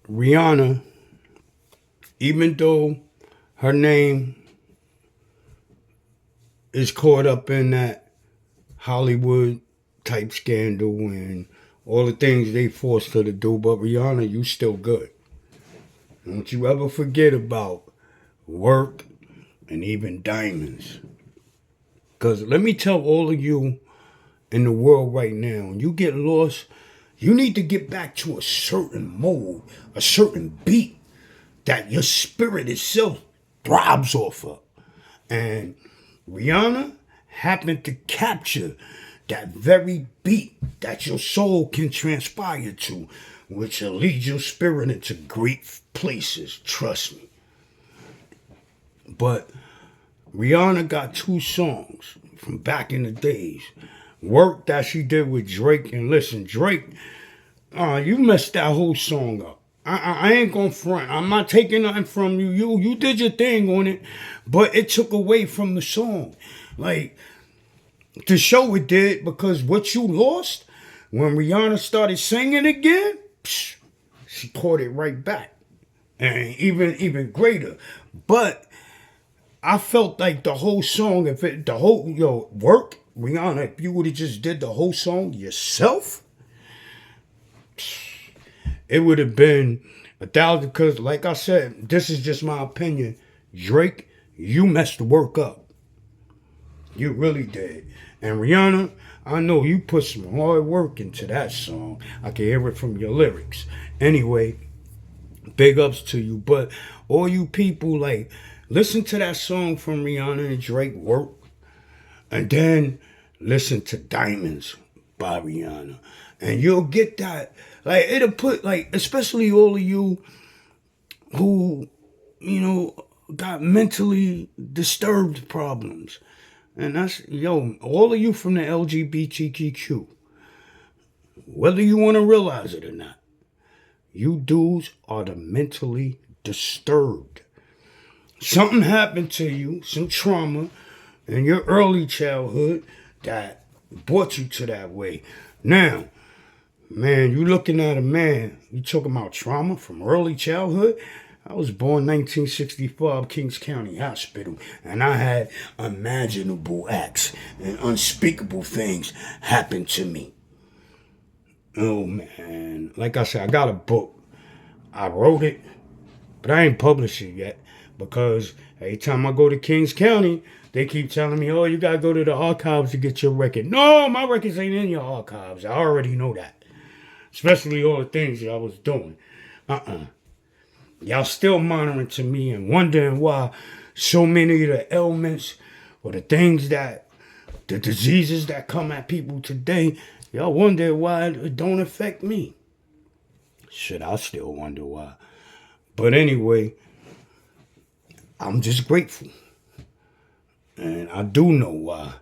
Rihanna, even though her name is caught up in that Hollywood type scandal and all the things they forced her to do, but Rihanna, you still good. Don't you ever forget about work and even diamonds. Because let me tell all of you in the world right now, when you get lost, you need to get back to a certain mode, a certain beat that your spirit itself throbs off of. And Rihanna happened to capture that very beat that your soul can transpire to, which will lead your spirit into great places, trust me. But Rihanna got two songs from back in the days. Work that she did with Drake. And listen, Drake, you messed that whole song up. I ain't gonna front. I'm not taking nothing from you. You did your thing on it, but it took away from the song. Like, the show it did, because what you lost, when Rihanna started singing again, she caught it right back. And even greater. But I felt like the whole song, work, Rihanna, if you would have just did the whole song yourself, it would have been 1,000. Because, like I said, this is just my opinion. Drake, you messed the work up. You really did. And Rihanna, I know you put some hard work into that song. I can hear it from your lyrics. Anyway, big ups to you. But all you people, like, listen to that song from Rihanna and Drake, Work. And then listen to Diamonds by Rihanna. And you'll get that. Like, it'll put, like, especially all of you who, got mentally disturbed problems. And that's, all of you from the LGBTQ, whether you want to realize it or not, you dudes are the mentally disturbed. Something happened to you, some trauma in your early childhood that brought you to that way. Now, man, you looking at a man, you talking about trauma from early childhood? I was born 1965, Kings County Hospital, and I had unimaginable acts and unspeakable things happen to me. Oh, man. Like I said, I got a book. I wrote it, but I ain't published it yet, because every time I go to Kings County, they keep telling me, oh, you got to go to the archives to get your record. No, my records ain't in your archives. I already know that. Especially all the things that I was doing. Y'all still monitoring to me and wondering why so many of the ailments or the diseases that come at people today, y'all wonder why it don't affect me. Shit, I still wonder why. But anyway, I'm just grateful. And I do know why.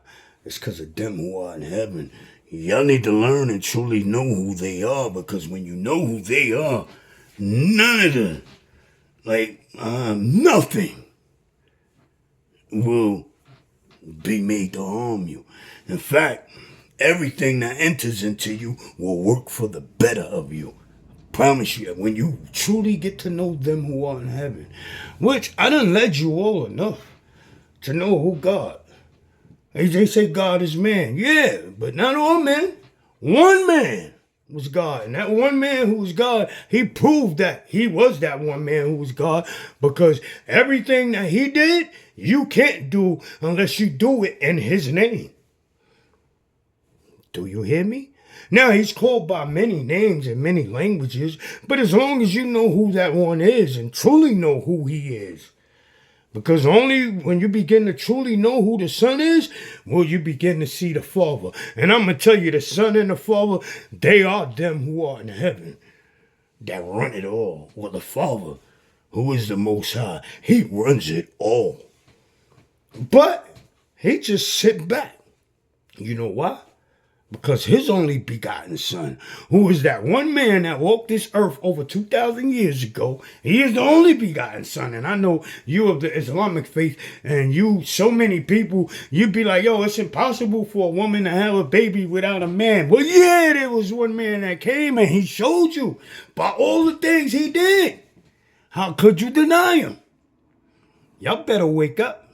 It's because of them who are in heaven. Y'all need to learn and truly know who they are, because when you know who they are, none of the nothing will be made to harm you. In fact, everything that enters into you will work for the better of you. Promise you, when you truly get to know them who are in heaven, which I done led you all enough to know who God. They say God is man. Yeah, but not all men. One man was God. And that one man who was God, he proved that he was that one man who was God, because everything that he did, you can't do unless you do it in his name. Do you hear me? Now, he's called by many names in many languages, but as long as you know who that one is and truly know who he is, because only when you begin to truly know who the Son is, will you begin to see the Father. And I'm going to tell you, the Son and the Father, they are them who are in heaven that run it all. Well, the Father, who is the Most High, he runs it all. But he just sit back. You know why? Because his only begotten son, who is that one man that walked this earth over 2,000 years ago, he is the only begotten son. And I know you of the Islamic faith and you, so many people, you'd be like, yo, it's impossible for a woman to have a baby without a man. Well, yeah, there was one man that came and he showed you by all the things he did. How could you deny him? Y'all better wake up.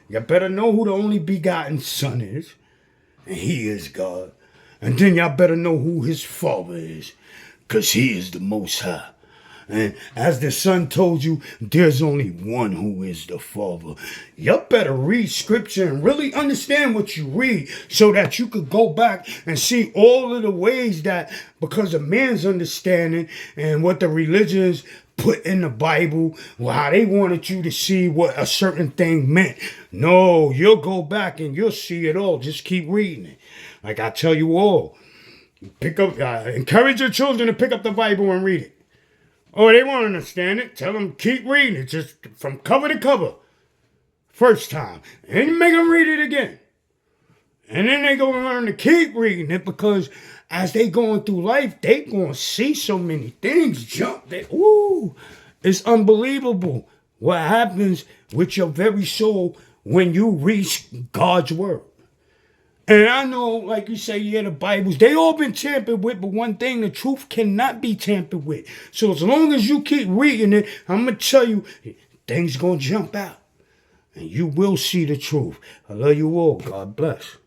You better know who the only begotten son is. And he is God. And then y'all better know who his father is. Because he is the Most High. And as the son told you, there's only one who is the father. Y'all better read scripture and really understand what you read so that you could go back and see all of the ways that, because of man's understanding and what the religions put in the Bible, how they wanted you to see what a certain thing meant. No, you'll go back and you'll see it all. Just keep reading it. Like I tell you all, encourage your children to pick up the Bible and read it. Oh, they won't understand it. Tell them keep reading it, just from cover to cover. First time. And you make them read it again. And then they gonna learn to keep reading it because as they going through life, they gonna see so many things jump. It's unbelievable what happens with your very soul when you reach God's word. And I know, like you say, yeah, the Bibles, they all been tampered with, but one thing, the truth cannot be tampered with. So as long as you keep reading it, I'm going to tell you, things going to jump out. And you will see the truth. I love you all. God bless.